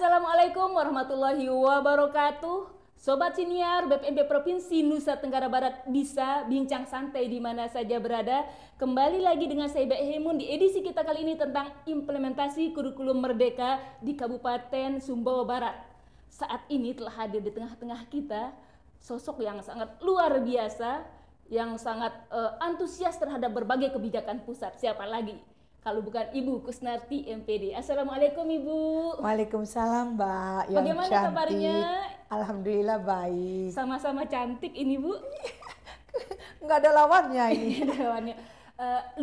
Assalamualaikum warahmatullahi wabarakatuh. Sobat Siniar BPMP Provinsi Nusa Tenggara Barat bisa bincang santai di mana saja berada. Kembali lagi dengan saya Mbak Hemun di edisi kita kali ini tentang implementasi kurikulum merdeka di Kabupaten Sumbawa Barat. Saat ini telah hadir di tengah-tengah kita sosok yang sangat luar biasa, yang sangat antusias terhadap berbagai kebijakan pusat. Siapa lagi kalau bukan Ibu Kusnarti MPD. Assalamualaikum Ibu. Waalaikumsalam Mbak yang Bagaimana cantik. kabarnya? Alhamdulillah baik. Sama-sama cantik ini Bu. Nggak ada lawannya ini. Lawannya.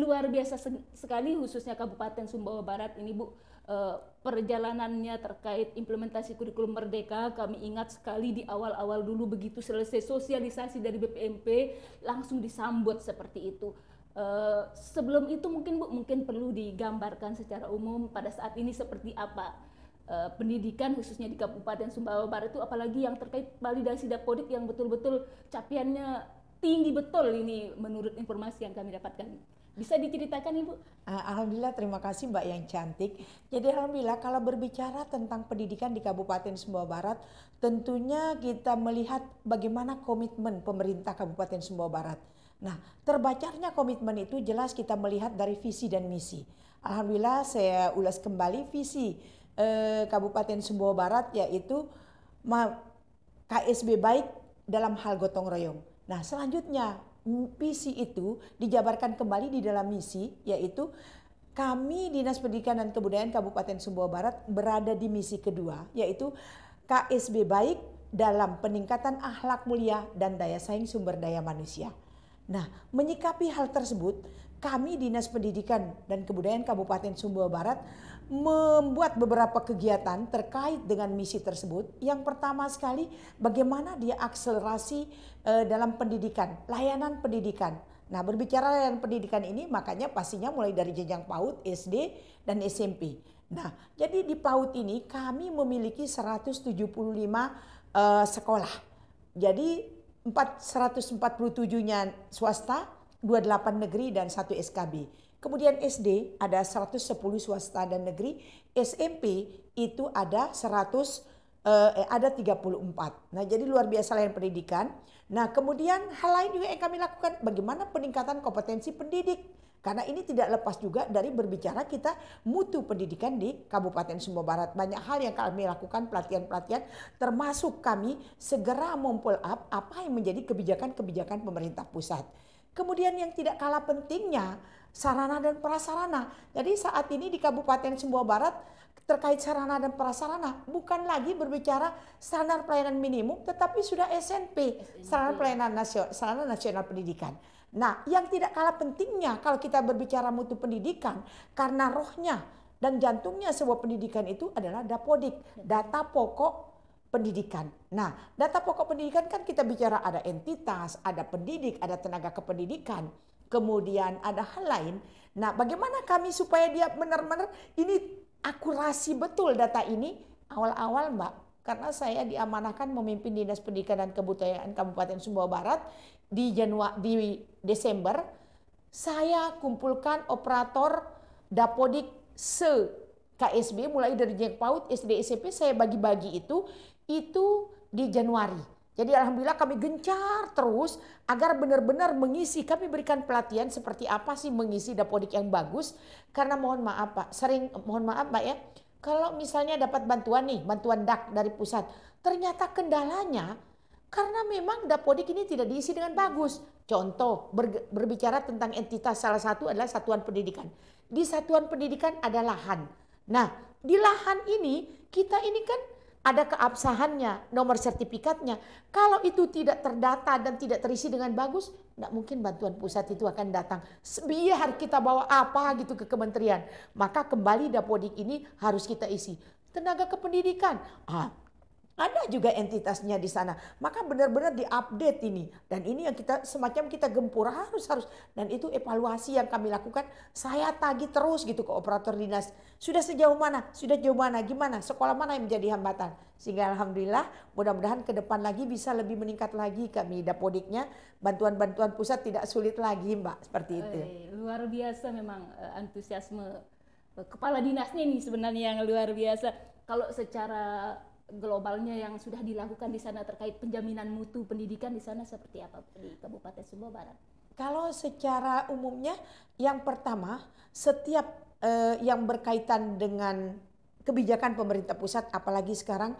Luar biasa sekali khususnya Kabupaten Sumbawa Barat ini Bu. Perjalanannya terkait implementasi kurikulum merdeka, kami ingat sekali di awal-awal dulu begitu selesai sosialisasi dari BPMP langsung disambut seperti itu. Sebelum itu mungkin Bu, mungkin perlu digambarkan secara umum pada saat ini seperti apa pendidikan khususnya di Kabupaten Sumbawa Barat itu, apalagi yang terkait validasi Dapodik yang betul-betul capaiannya tinggi betul ini menurut informasi yang kami dapatkan. Bisa diceritakan Ibu? Alhamdulillah, terima kasih Mbak yang cantik. Jadi alhamdulillah kalau berbicara tentang pendidikan di Kabupaten Sumbawa Barat, tentunya kita melihat bagaimana komitmen pemerintah Kabupaten Sumbawa Barat. Nah, terbacanya komitmen itu jelas kita melihat dari visi dan misi. Alhamdulillah saya ulas kembali visi Kabupaten Sumbawa Barat, yaitu KSB baik dalam hal gotong royong. Nah, selanjutnya visi itu dijabarkan kembali di dalam misi, yaitu kami Dinas Pendidikan dan Kebudayaan Kabupaten Sumbawa Barat berada di misi kedua, yaitu KSB baik dalam peningkatan akhlak mulia dan daya saing sumber daya manusia. Nah, menyikapi hal tersebut, kami Dinas Pendidikan dan Kebudayaan Kabupaten Sumbawa Barat membuat beberapa kegiatan terkait dengan misi tersebut. Yang pertama sekali, bagaimana dia akselerasi dalam pendidikan, layanan pendidikan. Nah, berbicara layanan pendidikan ini, makanya pastinya mulai dari jenjang PAUD, SD, dan SMP. Nah, jadi di PAUD ini kami memiliki 175 sekolah. Jadi 147-nya swasta, 28 negeri dan 1 SKB. Kemudian SD ada 110 swasta dan negeri, SMP itu ada 34. Nah, jadi luar biasa layanan pendidikan. Nah, kemudian hal lain juga yang kami lakukan, bagaimana peningkatan kompetensi pendidik. Karena ini tidak lepas juga dari berbicara kita mutu pendidikan di Kabupaten Sumbawa Barat. Banyak hal yang kami lakukan, pelatihan-pelatihan, termasuk kami segera mempull up apa yang menjadi kebijakan-kebijakan pemerintah pusat. Kemudian yang tidak kalah pentingnya, sarana dan prasarana. Jadi saat ini di Kabupaten Sumbawa Barat terkait sarana dan prasarana bukan lagi berbicara standar pelayanan minimum, tetapi sudah SNP, sarana pelayanan nasional, sarana nasional pendidikan. Nah, yang tidak kalah pentingnya kalau kita berbicara mutu pendidikan, karena rohnya dan jantungnya sebuah pendidikan itu adalah Dapodik, data pokok pendidikan. Nah, data pokok pendidikan kan kita bicara ada entitas, ada pendidik, ada tenaga kependidikan, kemudian ada hal lain. Nah, bagaimana kami supaya dia benar-benar ini akurasi betul data ini? Awal-awal Mbak, karena saya diamanahkan memimpin Dinas Pendidikan dan Kebudayaan Kabupaten Sumbawa Barat di Desember, saya kumpulkan operator Dapodik KSB mulai dari jenjang PAUD, SD, SMP, saya bagi-bagi itu di Januari. Jadi alhamdulillah kami gencar terus agar benar-benar mengisi, kami berikan pelatihan seperti apa sih mengisi Dapodik yang bagus. Karena mohon maaf Pak, mohon maaf Mbak ya, kalau misalnya dapat bantuan nih, bantuan DAK dari pusat, ternyata kendalanya karena memang Dapodik ini tidak diisi dengan bagus. Contoh, berbicara tentang entitas, salah satu adalah satuan pendidikan. Di satuan pendidikan ada lahan. Nah, di lahan ini, kita ini kan ada keabsahannya, nomor sertifikatnya. Kalau itu tidak terdata dan tidak terisi dengan bagus, tidak mungkin bantuan pusat itu akan datang. Biar kita bawa apa gitu ke kementerian. Maka kembali Dapodik ini harus kita isi. Tenaga kependidikan, ada juga entitasnya di sana. Maka benar-benar diupdate ini. Dan ini yang kita semacam kita gempur harus. Dan itu evaluasi yang kami lakukan. Saya tagih terus gitu ke operator dinas. Sudah sejauh mana? Sudah jauh mana? Gimana? Sekolah mana yang menjadi hambatan? Sehingga alhamdulillah mudah-mudahan ke depan lagi bisa lebih meningkat lagi kami Dapodiknya. Bantuan-bantuan pusat tidak sulit lagi Mbak. Seperti itu. Luar biasa memang antusiasme kepala dinasnya ini sebenarnya yang luar biasa. kalau secara globalnya yang sudah dilakukan di sana terkait penjaminan mutu pendidikan di sana seperti apa di Kabupaten Sumbawa Barat? Kalau secara umumnya yang pertama setiap yang berkaitan dengan kebijakan pemerintah pusat, apalagi sekarang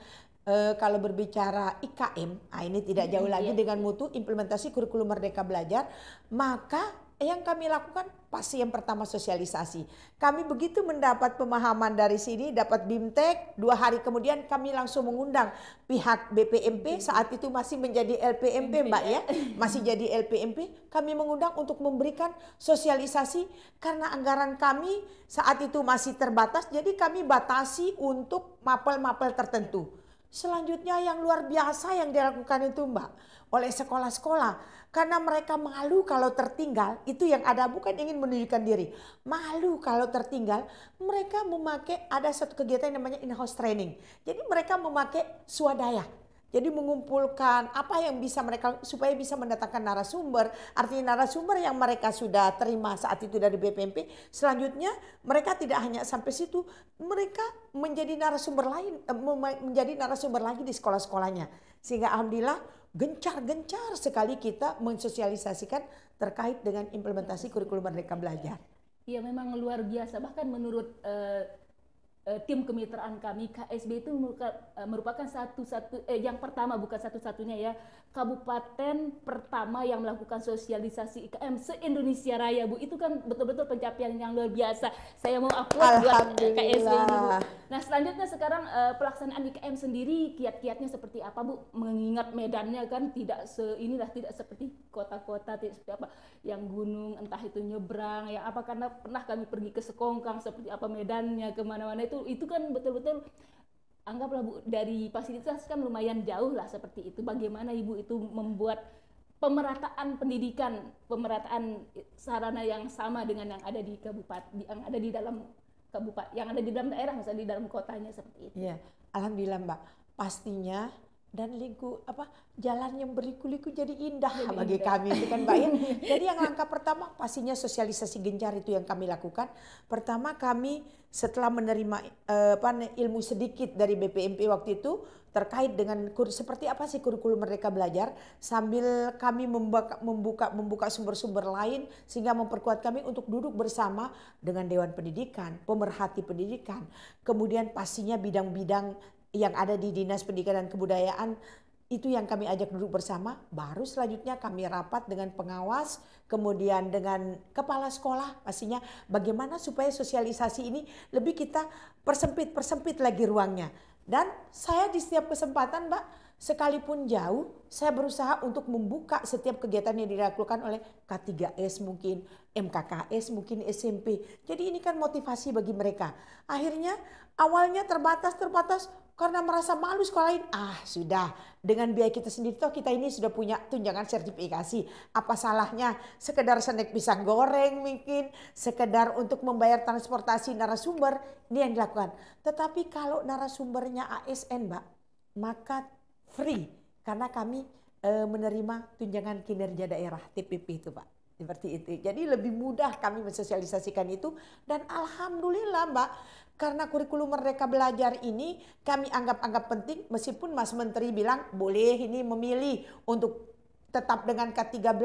kalau berbicara IKM, ini tidak jauh lagi dengan mutu implementasi kurikulum Merdeka Belajar, maka yang kami lakukan pasti yang pertama sosialisasi. Kami begitu mendapat pemahaman dari sini, dapat BIMTEK, 2 hari kemudian kami langsung mengundang pihak BPMP, saat itu masih menjadi LPMP Mbak ya, masih jadi LPMP, kami mengundang untuk memberikan sosialisasi karena anggaran kami saat itu masih terbatas, jadi kami batasi untuk mapel-mapel tertentu. Selanjutnya yang luar biasa yang dilakukan itu Mbak, oleh sekolah-sekolah. Karena mereka malu kalau tertinggal, itu yang ada bukan ingin menunjukkan diri. Malu kalau tertinggal, mereka memakai ada satu kegiatan yang namanya in-house training. Jadi mereka memakai swadaya. Jadi mengumpulkan apa yang bisa mereka supaya bisa mendatangkan narasumber. Artinya narasumber yang mereka sudah terima saat itu dari BPMP. Selanjutnya mereka tidak hanya sampai situ, mereka menjadi narasumber lain, menjadi narasumber lagi di sekolah-sekolahnya. Sehingga alhamdulillah gencar-gencar sekali kita mensosialisasikan terkait dengan implementasi kurikulum Merdeka Belajar. Iya memang luar biasa, bahkan menurut tim kemitraan kami KSB itu merupakan yang pertama, bukan satu-satunya ya, kabupaten pertama yang melakukan sosialisasi IKM se-Indonesia Raya Bu. Itu kan betul-betul pencapaian yang luar biasa. Saya mau upload buat KSB ini Bu. Nah selanjutnya sekarang pelaksanaan IKM sendiri kiat-kiatnya seperti apa Bu? Mengingat medannya kan tidak seperti kota-kota, tidak seperti apa yang gunung, entah itu nyebrang ya apa, karena pernah kami pergi ke Sekongkang seperti apa medannya, kemana-mana itu kan betul-betul anggaplah Bu, dari fasilitas kan lumayan jauh lah seperti itu. Bagaimana Ibu itu membuat pemerataan pendidikan, pemerataan sarana yang sama dengan yang ada di kabupaten, yang ada di dalam kabupaten, yang ada di dalam daerah, misalnya di dalam kotanya seperti itu. Iya, alhamdulillah Mbak. Pastinya dan jalan yang berliku-liku jadi indah bagi kami itu kan Mbak ya. Jadi yang langkah pertama pastinya sosialisasi gencar itu yang kami lakukan. Pertama kami setelah menerima ilmu sedikit dari BPMP waktu itu terkait dengan seperti apa sih kurikulum Merdeka Belajar, sambil kami membuka sumber-sumber lain sehingga memperkuat kami untuk duduk bersama dengan Dewan Pendidikan, pemerhati pendidikan, kemudian pastinya bidang-bidang yang ada di Dinas Pendidikan dan Kebudayaan, itu yang kami ajak duduk bersama. Baru selanjutnya kami rapat dengan pengawas, kemudian dengan kepala sekolah, pastinya bagaimana supaya sosialisasi ini lebih kita persempit lagi ruangnya. Dan saya di setiap kesempatan Mbak, sekalipun jauh, saya berusaha untuk membuka setiap kegiatan yang dilakukan oleh K3S mungkin, MKKS mungkin, SMP. Jadi ini kan motivasi bagi mereka. Akhirnya awalnya terbatas karena merasa malu sekolahin. Sudah, dengan biaya kita sendiri toh kita ini sudah punya tunjangan sertifikasi. Apa salahnya sekedar snack pisang goreng mungkin, sekedar untuk membayar transportasi narasumber, ini yang dilakukan. Tetapi kalau narasumbernya ASN Mbak, maka free karena kami menerima tunjangan kinerja daerah TPP itu Pak. Seperti itu. Jadi lebih mudah kami mensosialisasikan itu, dan alhamdulillah Mbak, karena kurikulum Merdeka Belajar ini kami anggap penting, meskipun Mas Menteri bilang boleh ini memilih untuk tetap dengan K13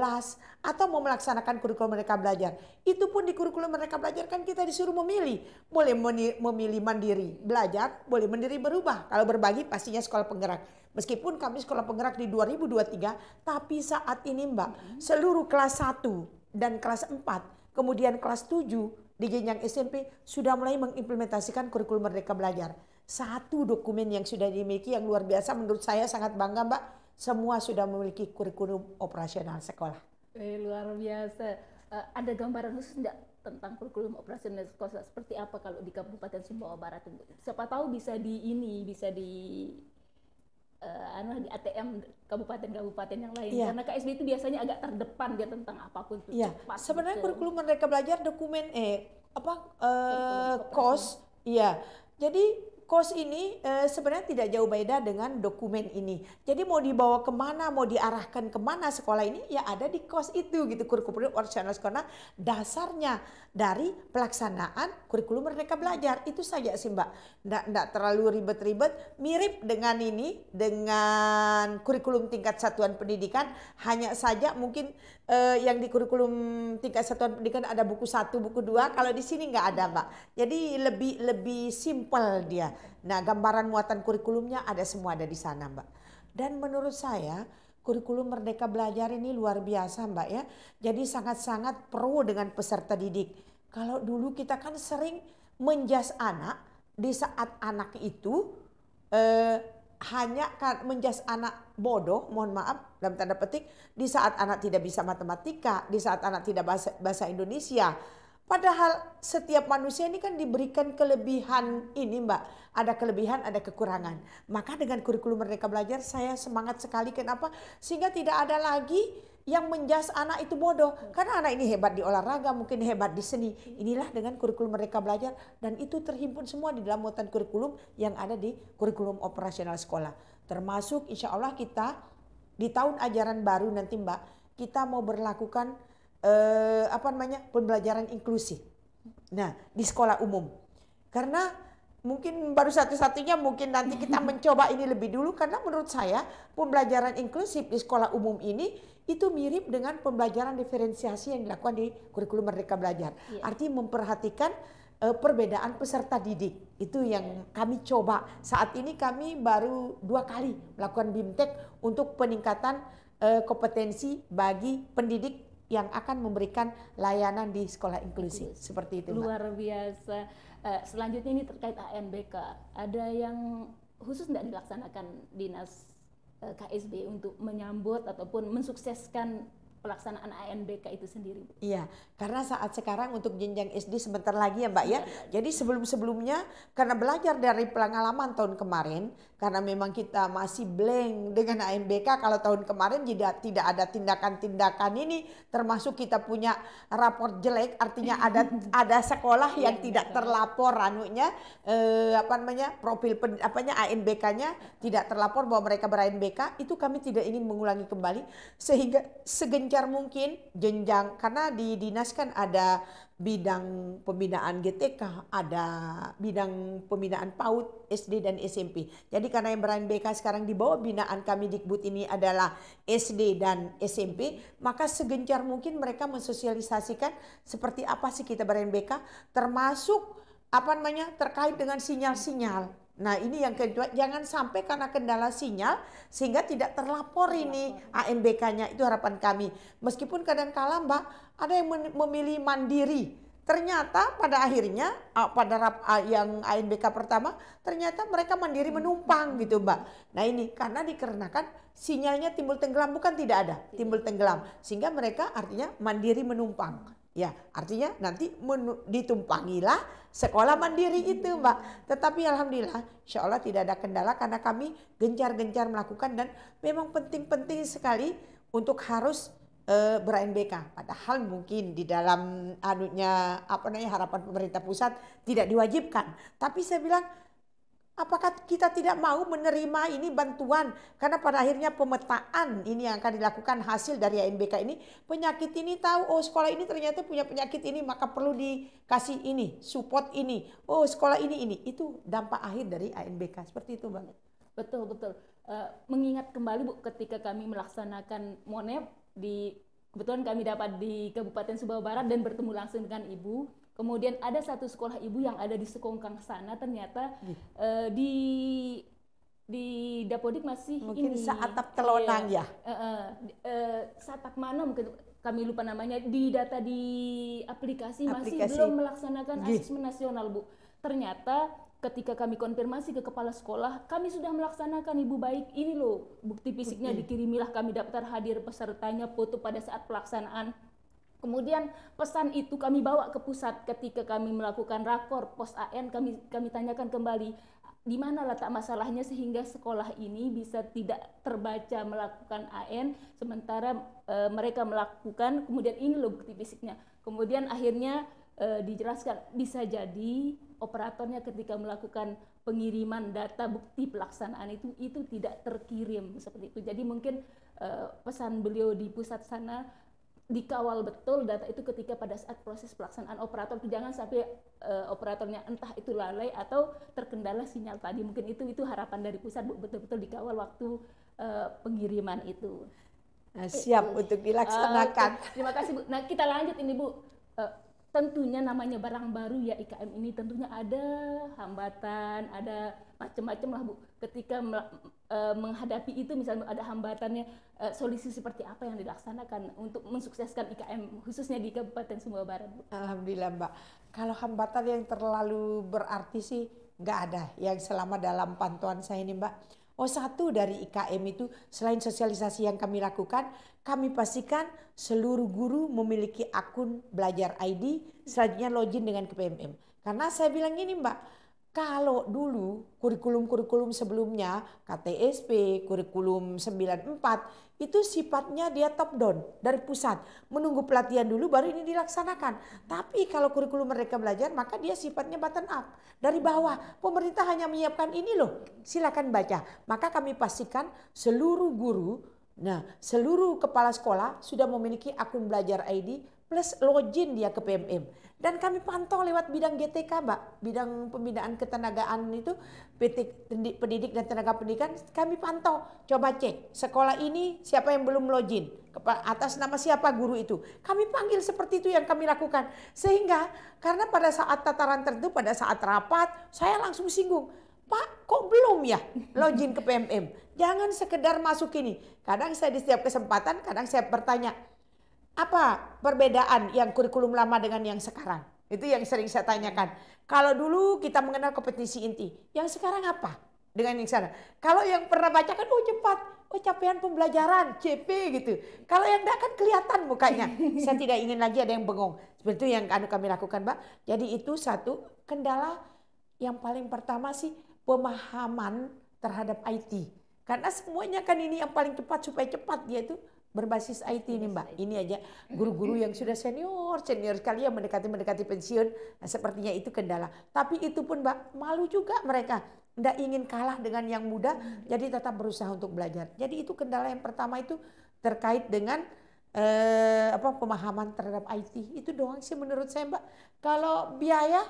atau mau melaksanakan kurikulum Merdeka Belajar. Itu pun di kurikulum Merdeka Belajar kan kita disuruh memilih. Boleh memilih mandiri belajar, boleh mandiri berubah. Kalau berbagi pastinya sekolah penggerak. Meskipun kami sekolah penggerak di 2023, tapi saat ini Mbak, seluruh kelas 1 dan kelas 4, kemudian kelas 7 di jenjang SMP sudah mulai mengimplementasikan kurikulum Merdeka Belajar. Satu dokumen yang sudah dimiliki yang luar biasa, menurut saya sangat bangga Mbak. Semua sudah memiliki kurikulum operasional sekolah. Luar biasa. Ada gambaran khusus enggak tentang kurikulum operasional sekolah seperti apa kalau di Kabupaten Sumbawa Barat? Siapa tahu bisa di ATM kabupaten-kabupaten yang lain. Karena KSB itu biasanya agak terdepan dia tentang apapun itu. Cepat. Sebenarnya kurikulum Merdeka Belajar dokumen KOS, jadi KOS ini sebenarnya tidak jauh beda dengan dokumen ini. Jadi mau dibawa kemana, mau diarahkan kemana sekolah ini, ya ada di KOS itu gitu. Kurikulum operasional sekolah dasarnya dari pelaksanaan kurikulum Merdeka Belajar. Itu saja sih Mbak. Nggak terlalu ribet-ribet. Mirip dengan ini, dengan kurikulum tingkat satuan pendidikan. Hanya saja mungkin yang di kurikulum tingkat satuan pendidikan ada buku 1, buku 2. Kalau di sini nggak ada Mbak. Jadi lebih simpel dia. Nah, gambaran muatan kurikulumnya ada semua ada di sana, Mbak. Dan menurut saya kurikulum Merdeka Belajar ini luar biasa, Mbak ya. Jadi sangat-sangat pro dengan peserta didik. Kalau dulu kita kan sering menjas anak di saat anak itu hanya menjas anak bodoh, mohon maaf dalam tanda petik, di saat anak tidak bisa matematika, di saat anak tidak bahasa Indonesia. Padahal setiap manusia ini kan diberikan kelebihan ini Mbak. Ada kelebihan, ada kekurangan. Maka dengan kurikulum Merdeka Belajar saya semangat sekali. Kenapa? Sehingga tidak ada lagi yang menjas anak itu bodoh. Karena anak ini hebat di olahraga, mungkin hebat di seni. Inilah dengan kurikulum Merdeka Belajar. Dan itu terhimpun semua di dalam muatan kurikulum yang ada di kurikulum operasional sekolah. Termasuk insya Allah kita di tahun ajaran baru nanti Mbak, kita mau berlakukan pembelajaran inklusif. Nah, di sekolah umum. Karena mungkin baru satu-satunya mungkin nanti kita mencoba ini lebih dulu karena menurut saya pembelajaran inklusif di sekolah umum ini itu mirip dengan pembelajaran diferensiasi yang dilakukan di kurikulum Merdeka Belajar. Artinya memperhatikan perbedaan peserta didik. Itu yang kami coba. Saat ini kami baru 2 kali melakukan BIMTEK untuk peningkatan kompetensi bagi pendidik yang akan memberikan layanan di sekolah inklusif. Seperti itu, Mbak. Luar biasa. Selanjutnya ini terkait ANBK. Ada yang khusus tidak dilaksanakan Dinas KSD untuk menyambut ataupun mensukseskan pelaksanaan ANBK itu sendiri? Iya, karena saat sekarang untuk jenjang SD sebentar lagi ya Mbak ya. Jadi sebelum-sebelumnya karena belajar dari pengalaman tahun kemarin, karena memang kita masih blank dengan ANBK kalau tahun kemarin tidak ada tindakan-tindakan ini, termasuk kita punya raport jelek, artinya ada sekolah yang tidak terlapor profil ANBK-nya tidak terlapor bahwa mereka ber-ANBK, itu kami tidak ingin mengulangi kembali sehingga segencar mungkin jenjang, karena di dinas kan ada bidang pembinaan GTK, ada bidang pembinaan PAUD, SD dan SMP. Jadi karena yang ber-ANBK sekarang di bawah binaan kami Dikbud ini adalah SD dan SMP, maka segencar mungkin mereka mensosialisasikan seperti apa sih kita ber-ANBK, termasuk terkait dengan sinyal-sinyal. Nah ini yang kedua, jangan sampai karena kendala sinyal sehingga tidak terlapor ini ANBK-nya, itu harapan kami. Meskipun kadang-kala Mbak ada yang memilih mandiri, ternyata pada akhirnya yang ANBK pertama ternyata mereka mandiri menumpang gitu Mbak. Nah ini karena dikarenakan sinyalnya timbul tenggelam, bukan tidak ada, timbul tenggelam sehingga mereka artinya mandiri menumpang. Ya, artinya nanti ditumpangilah sekolah mandiri itu Mbak. Tetapi alhamdulillah insya Allah tidak ada kendala karena kami gencar-gencar melakukan dan memang penting-penting sekali untuk harus ber-ANBK. Padahal mungkin di dalam harapan pemerintah pusat tidak diwajibkan. Tapi saya bilang apakah kita tidak mau menerima ini bantuan? Karena pada akhirnya pemetaan ini yang akan dilakukan hasil dari ANBK ini. Penyakit ini tahu, oh sekolah ini ternyata punya penyakit ini, maka perlu dikasih ini, support ini. Oh sekolah ini. Itu dampak akhir dari ANBK. Seperti itu Mbak. Betul. Mengingat kembali Bu, ketika kami melaksanakan MONEP, kebetulan kami dapat di Kabupaten Sumbawa Barat dan bertemu langsung dengan Ibu. Kemudian ada satu sekolah ibu yang ada di Sekongkang sana, ternyata di Dapodik masih mungkin ini Saatap Telonang ya. Satak mana mungkin kami lupa namanya, di data di aplikasi masih belum melaksanakan asesmen nasional Bu. Ternyata ketika kami konfirmasi ke kepala sekolah, kami sudah melaksanakan Ibu, baik ini loh bukti fisiknya, dikirimilah kami daftar hadir pesertanya, foto pada saat pelaksanaan. Kemudian pesan itu kami bawa ke pusat ketika kami melakukan rakor pos AN, kami tanyakan kembali di mana letak masalahnya sehingga sekolah ini bisa tidak terbaca melakukan AN sementara mereka melakukan, kemudian ini loh bukti fisiknya. Kemudian akhirnya dijelaskan bisa jadi operatornya ketika melakukan pengiriman data bukti pelaksanaan itu tidak terkirim seperti itu. Jadi mungkin pesan beliau di pusat sana dikawal betul data itu ketika pada saat proses pelaksanaan operator itu, jangan sampai operatornya entah itu lalai atau terkendala sinyal tadi. Mungkin itu harapan dari pusat, Bu, betul-betul dikawal waktu pengiriman itu. Siap untuk dilaksanakan. Terima kasih, Bu. Nah, kita lanjut ini, Bu. Tentunya namanya barang baru ya IKM ini, tentunya ada hambatan, ada macam-macam lah, Bu. Ketika menghadapi itu, misalnya ada hambatannya, solusi seperti apa yang dilaksanakan untuk mensukseskan IKM khususnya di Kabupaten Sumbawa Barat, Bu? Alhamdulillah, Mbak. Kalau hambatan yang terlalu berarti sih nggak ada yang selama dalam pantauan saya ini, Mbak. Satu dari IKM itu selain sosialisasi yang kami lakukan, kami pastikan seluruh guru memiliki akun belajar ID, selanjutnya login dengan KPMM. Karena saya bilang gini, Mbak, kalau dulu kurikulum-kurikulum sebelumnya, KTSP, kurikulum 94, itu sifatnya dia top down dari pusat. Menunggu pelatihan dulu baru ini dilaksanakan. Tapi kalau kurikulum Merdeka Belajar maka dia sifatnya bottom up. Dari bawah, pemerintah hanya menyiapkan ini loh, silakan baca. Maka kami pastikan seluruh guru, seluruh kepala sekolah sudah memiliki akun belajar ID plus login dia ke PMM. Dan kami pantau lewat bidang GTK, Mbak, bidang pembinaan ketenagaan itu, PT Pendidik dan Tenaga Pendidikan, kami pantau. Coba cek, sekolah ini siapa yang belum login, atas nama siapa guru itu. Kami panggil seperti itu yang kami lakukan. Sehingga karena pada saat tataran tertentu, pada saat rapat, saya langsung singgung. Pak, kok belum ya login ke PMM? Jangan sekedar masuk ini. Kadang saya di setiap kesempatan, kadang saya bertanya, apa perbedaan yang kurikulum lama dengan yang sekarang? Itu yang sering saya tanyakan. Kalau dulu kita mengenal kompetisi inti, yang sekarang apa dengan yang sana? Kalau yang pernah baca kan, cepat, capaian pembelajaran, CP gitu. Kalau yang enggak kan kelihatan mukanya. Saya tidak ingin lagi ada yang bengong. Seperti itu yang kami lakukan, Mbak. Jadi itu satu kendala yang paling pertama sih pemahaman terhadap IT. Karena semuanya kan ini yang paling cepat, supaya cepat dia itu berbasis IT ini, Mbak. Ini aja guru-guru yang sudah senior sekali yang mendekati pensiun, sepertinya itu kendala. Tapi itu pun, Mbak, malu juga mereka. Nggak ingin kalah dengan yang muda, jadi tetap berusaha untuk belajar. Jadi itu kendala yang pertama itu terkait dengan pemahaman terhadap IT. Itu doang sih menurut saya, Mbak. Kalau biaya,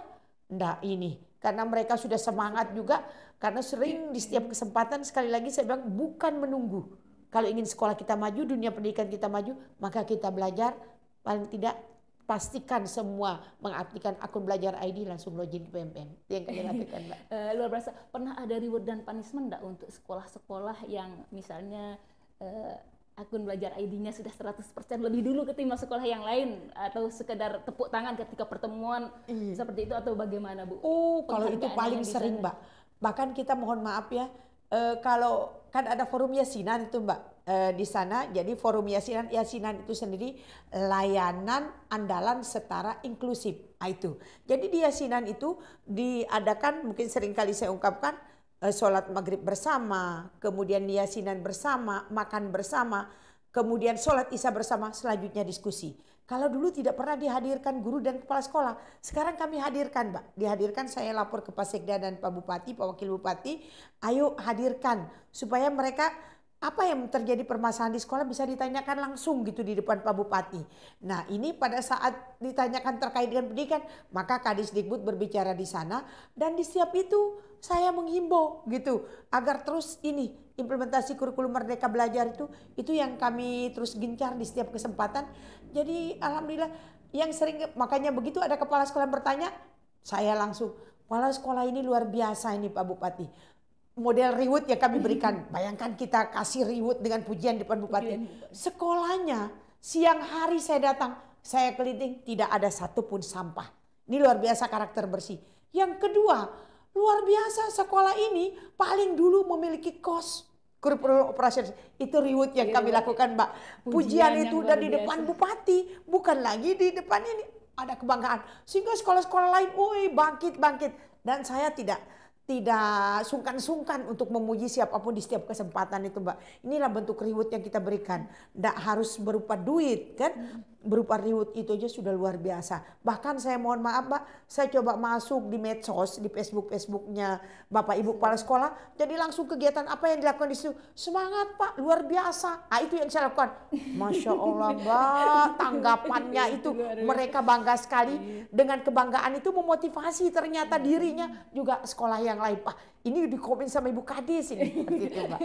nggak ini. Karena mereka sudah semangat juga, karena sering di setiap kesempatan, sekali lagi saya bilang, bukan menunggu. Kalau ingin sekolah kita maju, dunia pendidikan kita maju, maka kita belajar, paling tidak pastikan semua mengaktifkan akun belajar ID langsung login ke PMM. Itu yang kami lakukan, Mbak. Luar biasa. Pernah ada reward dan punishment enggak untuk sekolah-sekolah yang misalnya akun belajar ID-nya sudah 100% lebih dulu ketimbang sekolah yang lain, atau sekedar tepuk tangan ketika pertemuan seperti itu, atau bagaimana, Bu? Kalau itu paling sering, Mbak. Bahkan kita mohon maaf ya, kalau kan ada forum Yasinan itu, Mbak, di sana. Jadi forum Yasinan itu sendiri layanan andalan setara inklusif. Itu. Jadi di Yasinan itu diadakan, mungkin sering kali saya ungkapkan, sholat maghrib bersama, kemudian Yasinan bersama, makan bersama, kemudian sholat isya bersama, selanjutnya diskusi. Kalau dulu tidak pernah dihadirkan guru dan kepala sekolah, sekarang kami hadirkan, Mbak. Dihadirkan, saya lapor ke Pak Sekda dan Pak Bupati, Pak Wakil Bupati, ayo hadirkan supaya mereka apa yang terjadi permasalahan di sekolah bisa ditanyakan langsung gitu di depan Pak Bupati. Nah, ini pada saat ditanyakan terkait dengan pendidikan, maka Kadisdikbud berbicara di sana, dan di setiap itu saya menghimbau gitu agar terus ini implementasi kurikulum Merdeka Belajar itu yang kami terus gencar di setiap kesempatan. Jadi alhamdulillah yang sering, makanya begitu ada kepala sekolah yang bertanya, saya langsung, kepala sekolah ini luar biasa ini Pak Bupati. Model reward yang kami berikan, bayangkan kita kasih reward dengan pujian depan Bupati. Sekolahnya siang hari saya datang, saya keliling, tidak ada satupun sampah. Ini luar biasa karakter bersih. Yang kedua, luar biasa sekolah ini paling dulu memiliki kos kurikulum operasi. Itu reward yang kami lakukan, Mbak. Pujian itu dari depan Bupati, bukan lagi di depan ini. Ada kebanggaan. Sehingga sekolah-sekolah lain, bangkit. Dan saya tidak sungkan-sungkan untuk memuji siapapun di setiap kesempatan itu, Mbak. Inilah bentuk reward yang kita berikan. Tidak harus berupa duit, kan? berupa reward itu aja sudah luar biasa. Bahkan saya mohon maaf Mbak, saya coba masuk di medsos, di Facebooknya Bapak Ibu kepala sekolah, jadi langsung kegiatan apa yang dilakukan di situ, semangat Pak, luar biasa. Ah itu yang saya lakukan. Masya Allah Mbak, tanggapannya itu mereka bangga sekali. Dengan kebanggaan itu memotivasi ternyata dirinya juga sekolah yang lain. Pak ini dikomen sama Ibu Kades ini. Gitu, Mbak.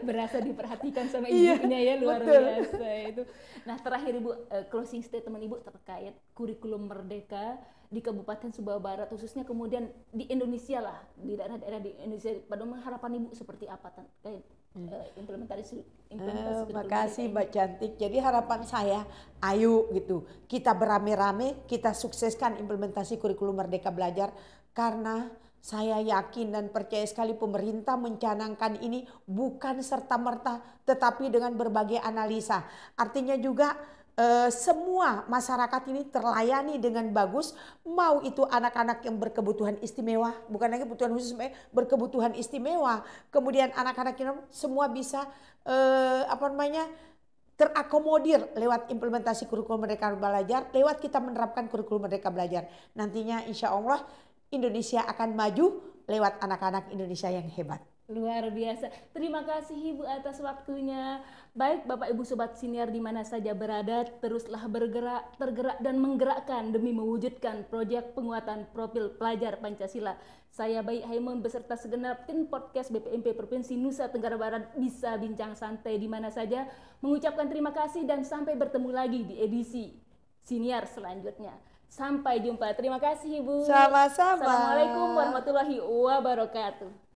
Berasa diperhatikan sama ibunya ya, luar biasa itu. Nah terakhir Ibu, closing statement Ibu terkait kurikulum merdeka di Kabupaten Sumbawa Barat khususnya, kemudian di Indonesia lah, di daerah-daerah di Indonesia, pada harapan Ibu seperti apa terkait implementasi Terima kasih Mbak Cantik. Jadi harapan saya, ayo gitu, kita beramai-ramai, kita sukseskan implementasi kurikulum Merdeka Belajar, karena saya yakin dan percaya sekali pemerintah mencanangkan ini bukan serta-merta, tetapi dengan berbagai analisa. Artinya juga semua masyarakat ini terlayani dengan bagus, mau itu anak-anak yang berkebutuhan istimewa, bukan lagi kebutuhan khusus, berkebutuhan istimewa. Kemudian anak-anak ini semua bisa terakomodir lewat implementasi kurikulum Merdeka Belajar, lewat kita menerapkan kurikulum Merdeka Belajar. Nantinya insya Allah Indonesia akan maju lewat anak-anak Indonesia yang hebat. Luar biasa. Terima kasih Ibu atas waktunya. Baik Bapak Ibu Sobat Siniar di mana saja berada, teruslah bergerak, tergerak dan menggerakkan demi mewujudkan proyek penguatan profil pelajar Pancasila. Saya Bayi Haimun beserta segenap tim podcast BPMP Provinsi Nusa Tenggara Barat bisa bincang santai di mana saja, mengucapkan terima kasih dan sampai bertemu lagi di edisi Siniar selanjutnya. Sampai jumpa. Terima kasih Ibu. Sama-sama. Assalamualaikum warahmatullahi wabarakatuh.